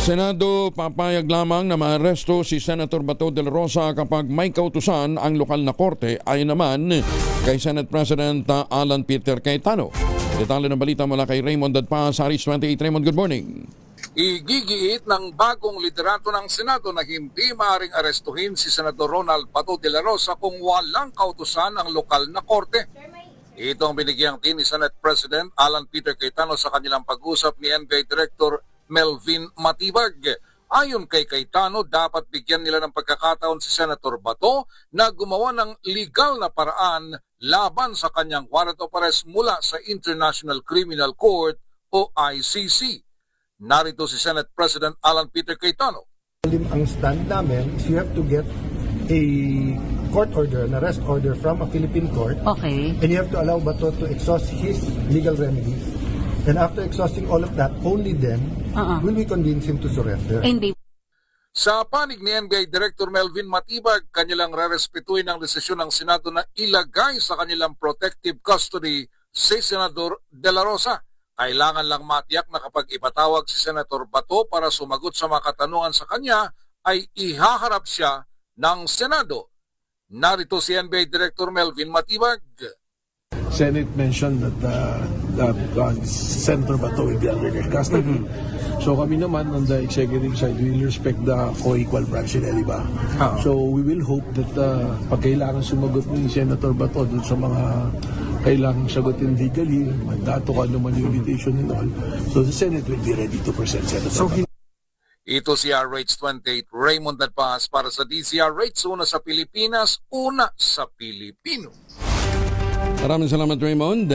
Senado papayag lamang na maaresto si Senator Bato de la Rosa kapag may kautusan ang lokal na korte, ayon naman kay Senate President Alan Peter Cayetano. Detalye ng balita mula kay Raymond Dadpa sa Aris 28. Raymond, good morning. Igigiit ng bagong liderato ng Senado na hindi maaaring arestuhin si Senador Ronald Bato de la Rosa kung walang kautusan ang lokal na korte. Ito ang binigyang tin ni Senate President Alan Peter Cayetano sa kanilang pag-usap ni NBI Director Melvin Matibag. Ayon kay Cayetano, dapat bigyan nila ng pagkakataon si Senator Bato na gumawa ng legal na paraan laban sa kanyang warrant of arrest mula sa International Criminal Court o ICC. Narito si Senate President Alan Peter Cayetano. Ang stand namin is you have to get a court order, an arrest order from a Philippine court. Okay. And you have to allow Bato to exhaust his legal remedies. And after exhausting all of that, only then will we convince him to surrender. Hindi. Sa panig ni NBI Director Melvin Matibag, kanilang rerespetuhin ang desisyon ng Senado na ilagay sa kanilang protective custody si Senador De La Rosa. Kailangan lang matiyak na kapag ipatawag si Senator Bato para sumagot sa mga katanungan sa kanya, ay ihaharap siya ng Senado. Narito si NBI Director Melvin Matibag. Senate mentioned that Senator Bato will be under their custody. So kami naman on the executive side, we will respect the co-equal branch nila, di ba? So we will hope that pag kailangan sumagot ni Senator Bato dun sa mga kailangang sagutin legally, mandato kung ano man yung invitation and all, so the Senate will be ready to present Senator Bato. Ito si RH28 Raymond Dadpas para sa DZRH, una sa Pilipinas, una sa Pilipino. Maraming salamat, Raymond.